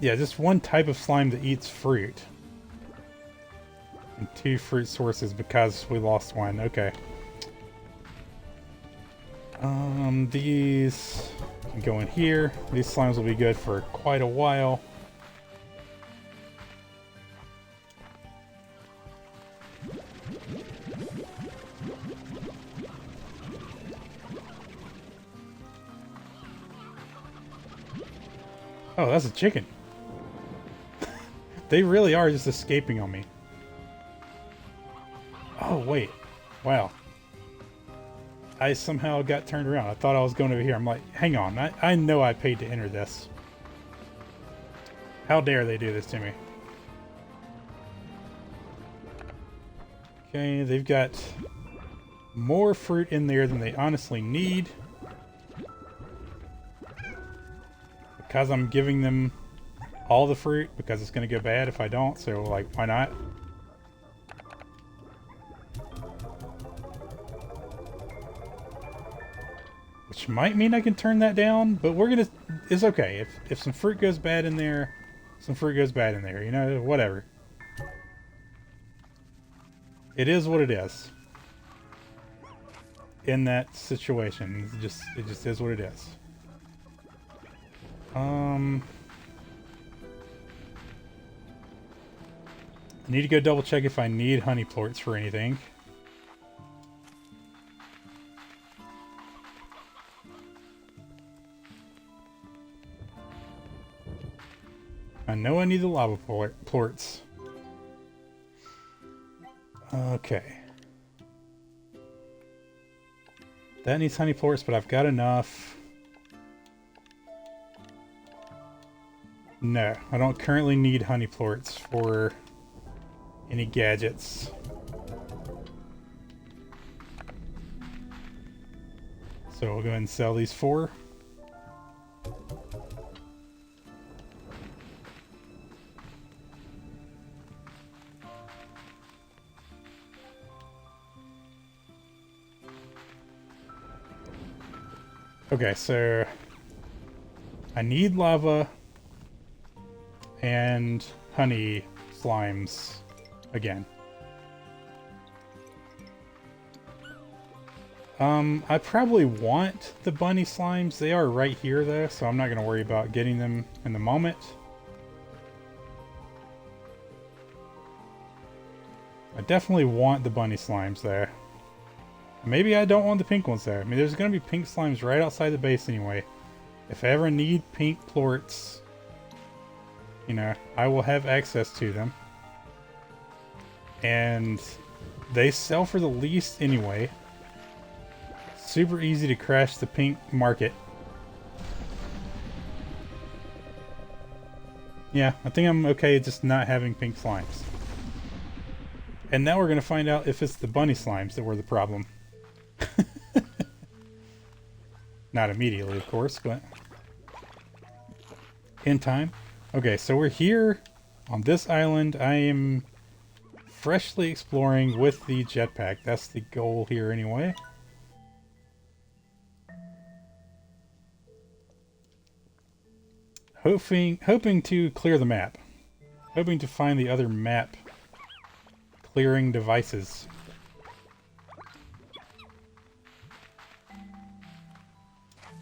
Speaker 1: Yeah, just one type of slime that eats fruit. And 2 fruit sources because we lost one. Okay. These can go in here. These slimes will be good for quite a while. Oh, that's a chicken. They really are just escaping on me. Oh, wait. Wow. I somehow got turned around. I thought I was going over here. I'm like, hang on. I know I paid to enter this. How dare they do this to me? Okay, they've got more fruit in there than they honestly need. Because I'm giving them all the fruit, because it's going to go bad if I don't, so, like, why not? Which might mean I can turn that down, but we're going to... It's okay. If some fruit goes bad in there, some fruit goes bad in there, you know, whatever. It is what it is. In that situation, it just is what it is. I need to go double check if I need honey plorts for anything. I know I need the lava plorts. Okay. That needs honey plorts, but I've got enough. No, I don't currently need honey plorts for any gadgets. So we'll go ahead and sell these 4. Okay, so I need lava and honey slimes again. I probably want the bunny slimes. They are right here though, so I'm not going to worry about getting them in the moment. I definitely want the bunny slimes there. Maybe I don't want the pink ones there. I mean, there's going to be pink slimes right outside the base anyway. If I ever need pink plorts, you know, I will have access to them. And they sell for the least anyway. Super easy to crash the pink market. Yeah, I think I'm okay just not having pink slimes. And now we're going to find out if it's the bunny slimes that were the problem. Not immediately, of course, but in time. Okay, so we're here on this island. I am freshly exploring with the jetpack. That's the goal here anyway. Hoping to clear the map. Hoping to find the other map clearing devices.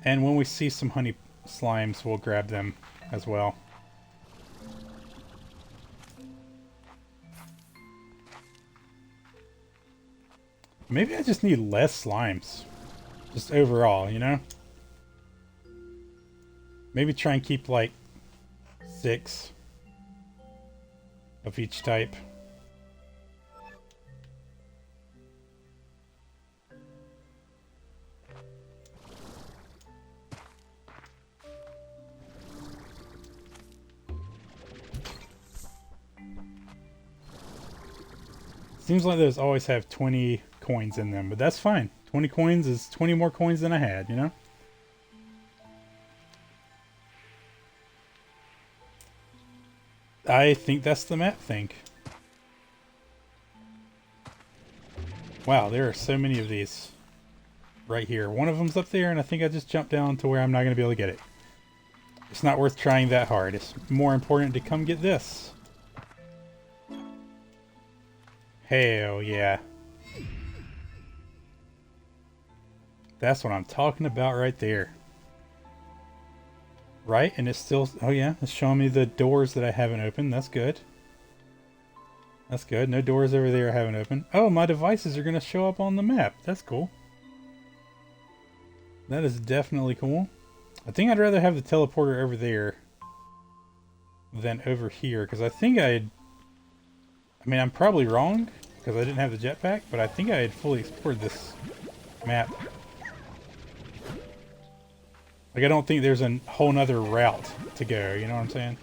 Speaker 1: And when we see some honey slimes, we'll grab them as well. Maybe I just need less slimes. Just overall, you know? Maybe try and keep like 6 of each type. Seems like those always have 20 coins in them, but that's fine. 20 coins is 20 more coins than I had, you know? I think that's the map thing. Wow, there are so many of these right here. One of them's up there, and I think I just jumped down to where I'm not going to be able to get it. It's not worth trying that hard. It's more important to come get this. Hell yeah. That's what I'm talking about right there. Right? And it's still... Oh yeah, it's showing me the doors that I haven't opened. That's good. That's good. No doors over there I haven't opened. Oh, my devices are going to show up on the map. That's cool. That is definitely cool. I think I'd rather have the teleporter over there than over here. Because I think I mean, I'm probably wrong. Because I didn't have the jetpack. But I think I had fully explored this map. Like, I don't think there's a whole nother route to go, you know what I'm saying?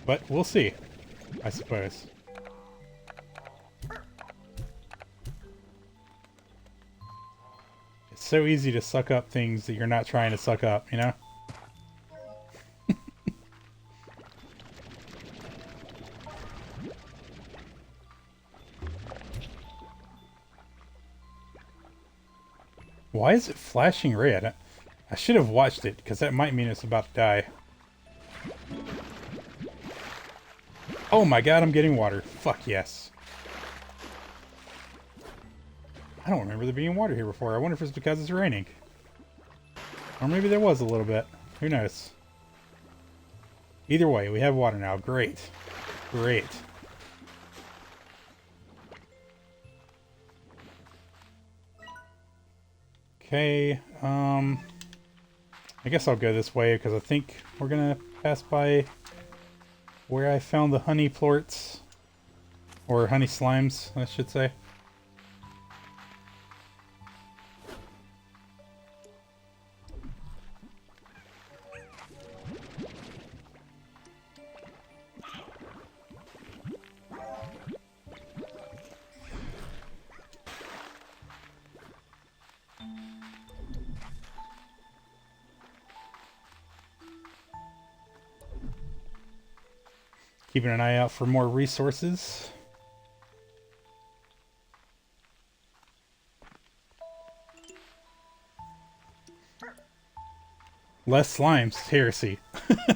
Speaker 1: But we'll see, I suppose. It's so easy to suck up things that you're not trying to suck up, you know? Why is it flashing red? I should have watched it, because that might mean it's about to die. Oh my god, I'm getting water. Fuck yes. I don't remember there being water here before. I wonder if it's because it's raining. Or maybe there was a little bit. Who knows? Either way, we have water now. Great. Great. Okay, I guess I'll go this way because I think we're gonna pass by where I found the honey plorts. Or honey slimes, I should say. Keeping an eye out for more resources. Less slimes, heresy.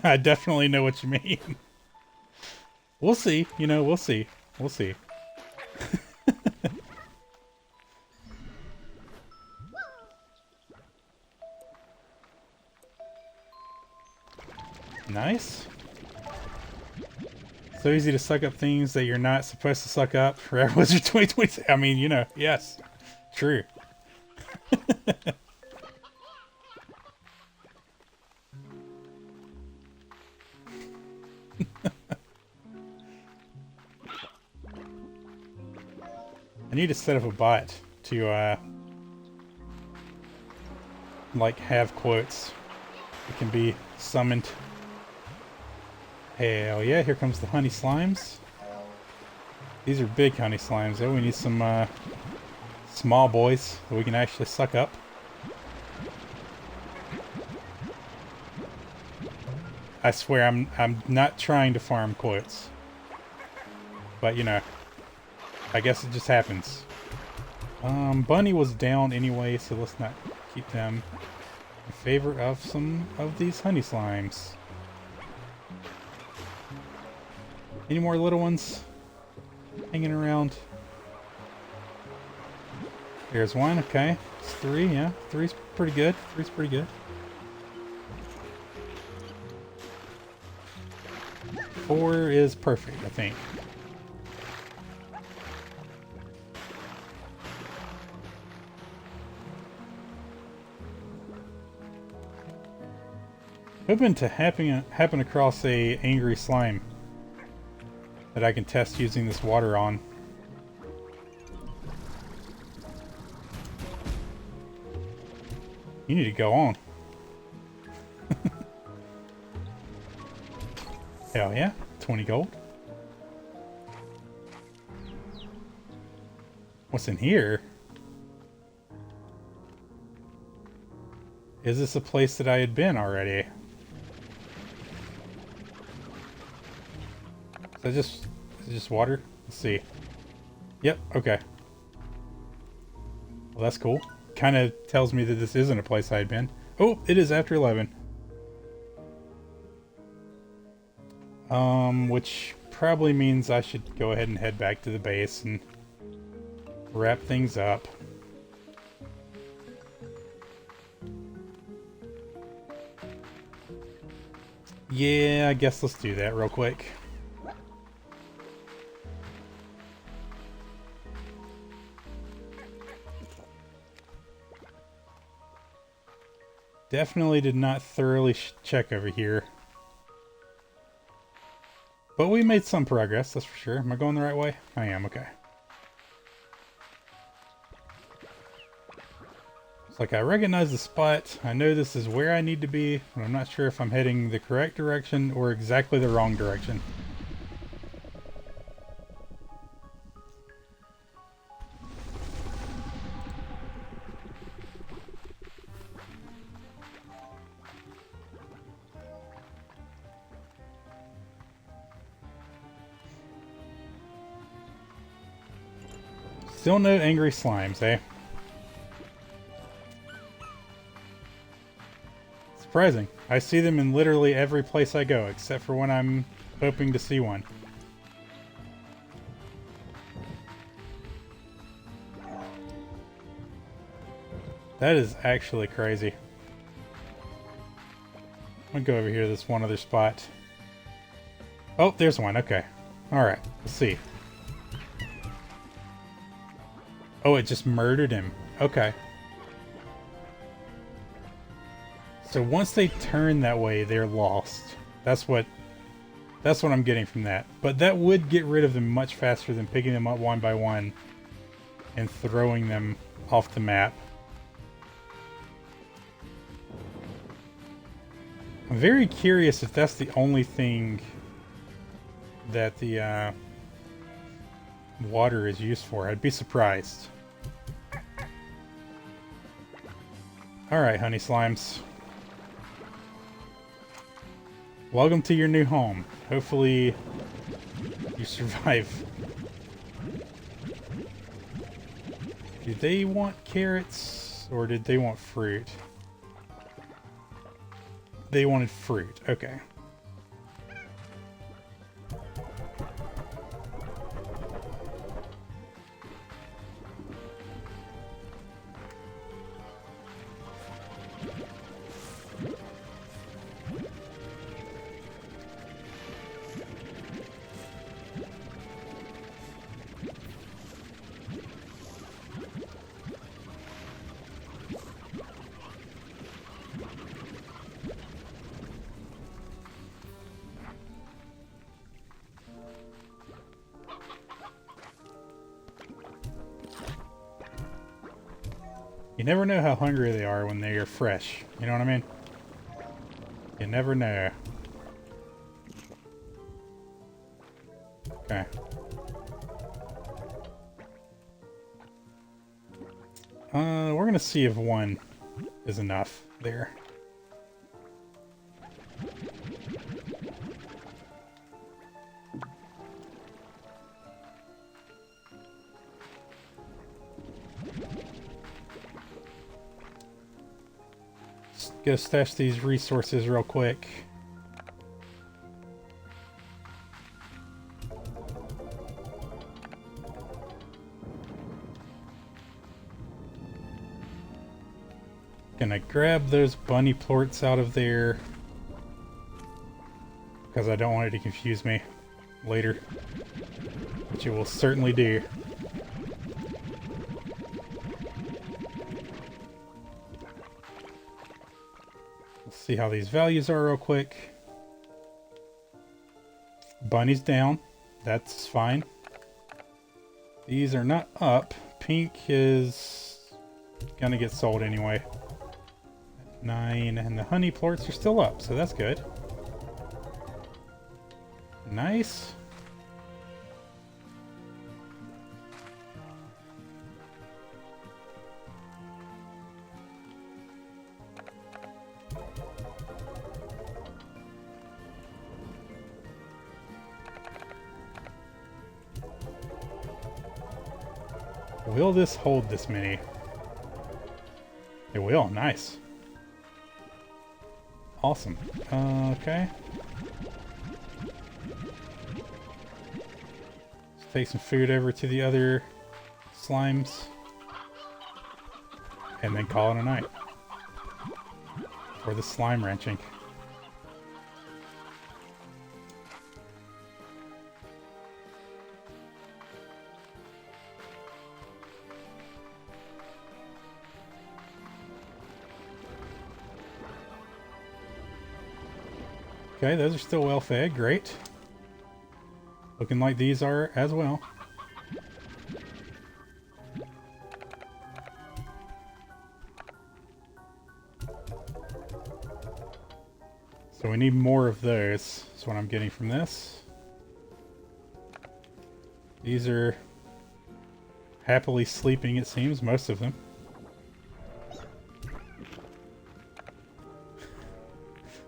Speaker 1: I definitely know what you mean. We'll see, you know, we'll see. We'll see. Nice. So easy to suck up things that you're not supposed to suck up. Rare Wizrrd 2020. I mean, you know, yes. True. I need to set up a bot to, like, have quotes that can be summoned. Hell yeah, here comes the honey slimes. These are big honey slimes, though. We need some small boys that we can actually suck up. I swear, I'm not trying to farm quotes. But, you know, I guess it just happens. Bunny was down anyway, so let's not keep them in favor of some of these honey slimes. Any more little ones hanging around? There's one, okay. It's 3, yeah. 3's pretty good. 3's pretty good. 4 is perfect, I think. Hoping to happen across a angry slime that I can test using this water on. You need to go on. Hell yeah, 20 gold. What's in here? Is this a place that I had been already? Is it just water? Let's see. Yep, okay. Well, that's cool. Kind of tells me that this isn't a place I had been. Oh, it is after 11. Which probably means I should go ahead and head back to the base and wrap things up. Yeah, I guess let's do that real quick. Definitely did not thoroughly check over here. But we made some progress, that's for sure. Am I going the right way? I am, okay. It's like I recognize the spot. I know this is where I need to be, but I'm not sure if I'm heading the correct direction or exactly the wrong direction. Still no angry slimes, eh? Surprising. I see them in literally every place I go, except for when I'm hoping to see one. That is actually crazy. I'm gonna go over here to this one other spot. Oh, there's one. Okay. Alright. Let's see. Oh, it just murdered him. Okay. So once they turn that way, they're lost. That's what I'm getting from that. But that would get rid of them much faster than picking them up one by one and throwing them off the map. I'm very curious if that's the only thing that the water is used for. I'd be surprised. Alright, honey slimes. Welcome to your new home. Hopefully you survive. Do they want carrots or did they want fruit? They wanted fruit. Okay. You never know how hungry they are when they are fresh. You know what I mean? You never know. Okay. We're gonna see if one is enough there. Just go stash these resources real quick. Gonna grab those bunny plorts out of there because I don't want it to confuse me later, which it will certainly do. Let's see how these values are real quick. Bunny's down. That's fine. These are not up. Pink is gonna get sold anyway. 9, and the honey plorts are still up, so that's good. Nice. Will this hold this many? It will. Nice. Awesome. Okay. Let's take some food over to the other slimes. And then call it a night. For the slime ranching. Okay, those are still well fed. Great. Looking like these are as well. So we need more of those. That's what I'm getting from this. These are happily sleeping, it seems, most of them.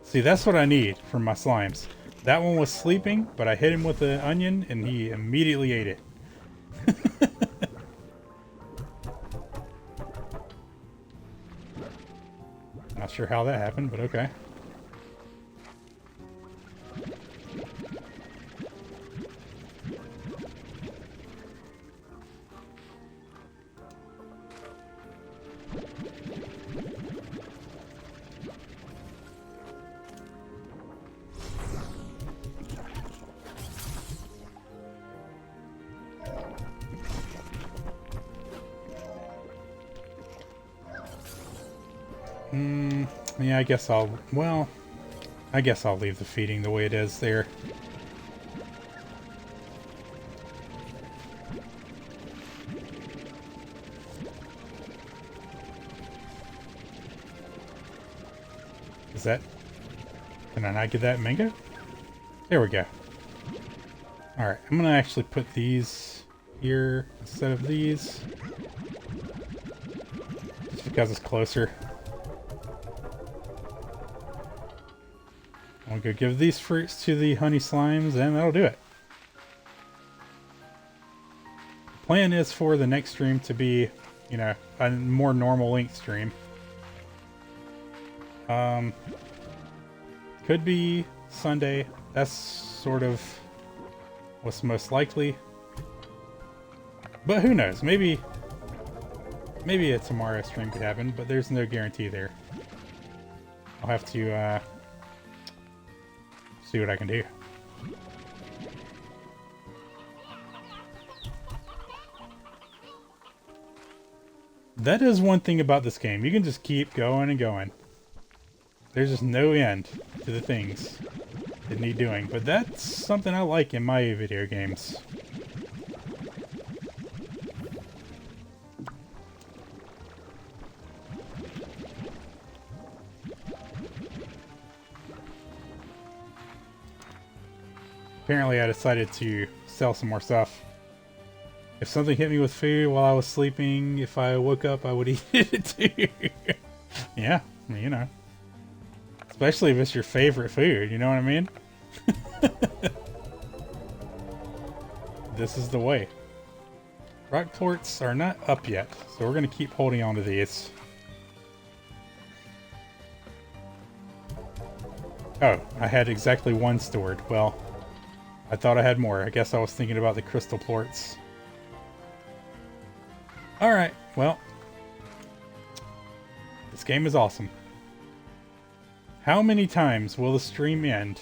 Speaker 1: See, that's what I need from my slimes. That one was sleeping, but I hit him with the onion and he immediately ate it. Not sure how that happened, but okay. Yeah, I guess I'll leave the feeding the way it is there. Is that... Can I not get that mango? There we go. Alright, I'm gonna actually put these here instead of these. Just because it's closer. I'll go give these fruits to the honey slimes, and that'll do it. The plan is for the next stream to be, you know, a more normal length stream. Could be Sunday. That's sort of what's most likely. But who knows? Maybe a tomorrow stream could happen, but there's no guarantee there. I'll have to, see what I can do. That is one thing about this game. You can just keep going and going. There's just no end to the things that need doing. But that's something I like in my video games. Apparently I decided to sell some more stuff. If something hit me with food while I was sleeping, if I woke up, I would eat it too. Yeah, you know. Especially if it's your favorite food, you know what I mean? This is the way. Rock plorts are not up yet, so we're going to keep holding on to these. Oh, I had exactly one stored. Well, I thought I had more. I guess I was thinking about the crystal plorts. Alright, well. This game is awesome. How many times will the stream end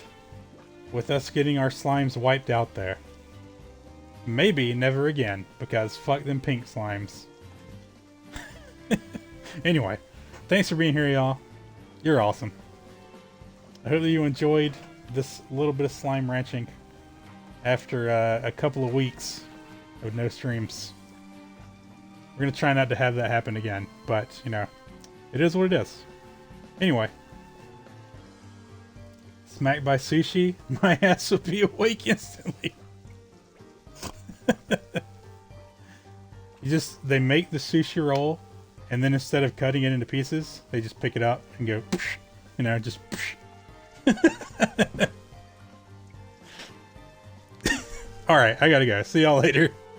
Speaker 1: with us getting our slimes wiped out there? Maybe never again, because fuck them pink slimes. Anyway, thanks for being here, y'all. You're awesome. I hope that you enjoyed this little bit of slime ranching after a couple of weeks of no streams. We're going to try not to have that happen again, but, you know, it is what it is. Anyway. Smacked by sushi, my ass would be awake instantly. They make the sushi roll, and then instead of cutting it into pieces, they just pick it up and go, you know, just. Alright, I gotta go. See y'all later.